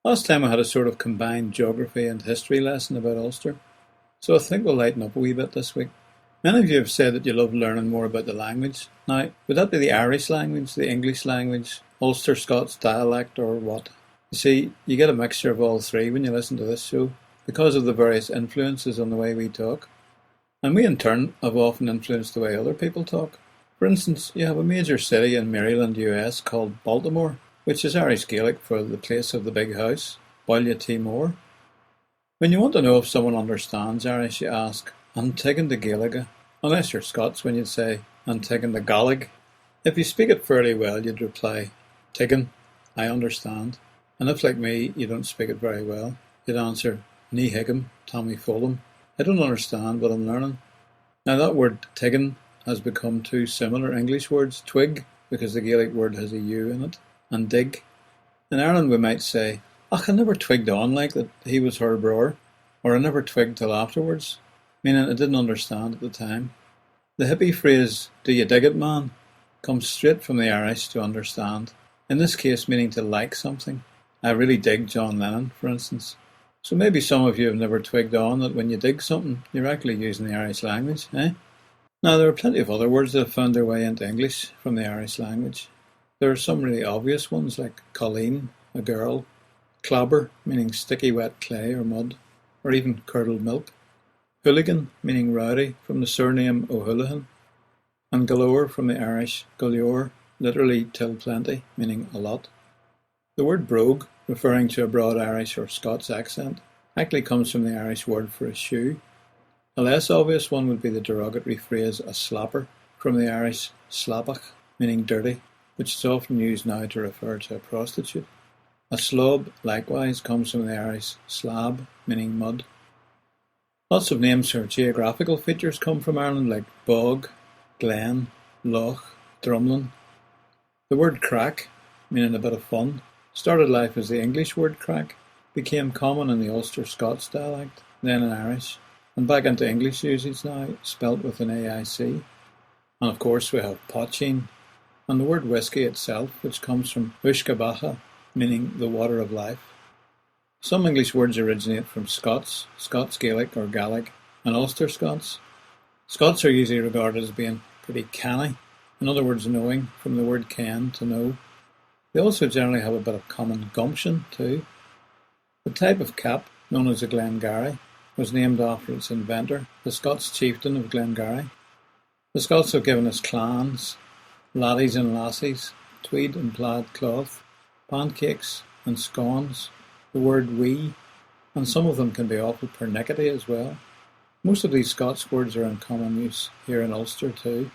Last time I had a sort of combined geography and history lesson about Ulster, so I think we'll lighten up a wee bit this week. Many of you have said that you love learning more about the language. Now, would that be the Irish language, the English language, Ulster Scots dialect, or what? You see, you get a mixture of all three when you listen to this show, because of the various influences on the way we talk. And we in turn have often influenced the way other people talk. For instance, you have a major city in Maryland, US called Baltimore, which is Irish Gaelic for the place of the big house, Baile Timor. When you want to know if someone understands Irish, you ask, "An tuigeann de Gaeilge?" Unless you're Scots, when you'd say, "An tuigeann de Gaeilge?" If you speak it fairly well, you'd reply, "Tuigeann, I understand." And if, like me, you don't speak it very well, you'd answer, "Ní higgam, Tommy Fulham. I don't understand, but I'm learning." Now that word tuigeann has become two similar English words, twig, because the Gaelic word has a U in it, and dig. In Ireland we might say, "Ach, I never twigged on like that he was her brother," or "I never twigged till afterwards," meaning I didn't understand at the time. The hippie phrase, "Do you dig it, man?" comes straight from the Irish to understand, in this case meaning to like something. I really dig John Lennon, for instance. So maybe some of you have never twigged on that when you dig something, you're actually using the Irish language, eh? Now, there are plenty of other words that have found their way into English from the Irish language. There are some really obvious ones like colleen, a girl, clobber, meaning sticky wet clay or mud, or even curdled milk, hooligan, meaning rowdy, from the surname O'Houlihan, and galore from the Irish gaoleor, literally till plenty, meaning a lot. The word brogue, referring to a broad Irish or Scots accent, actually comes from the Irish word for a shoe. A less obvious one would be the derogatory phrase a slapper, from the Irish slapach, meaning dirty, which is often used now to refer to a prostitute. A slob, likewise, comes from the Irish slab, meaning mud. Lots of names for geographical features come from Ireland, like bog, glen, loch, drumlin. The word crack, meaning a bit of fun, started life as the English word crack, became common in the Ulster Scots dialect, then in Irish, and back into English usage now, spelt with an AIC. And of course we have poteen, and the word whiskey itself, which comes from uisce meaning the water of life. Some English words originate from Scots, Scots Gaelic or Gaelic, and Ulster Scots. Scots are usually regarded as being pretty canny, in other words knowing, from the word ken, to know. They also generally have a bit of common gumption too. The type of cap, known as a Glengarry, was named after its inventor, the Scots chieftain of Glengarry. The Scots have given us clans, laddies and lassies, tweed and plaid cloth, pancakes and scones, the word wee, and some of them can be awful pernickety as well. Most of these Scots words are in common use here in Ulster too.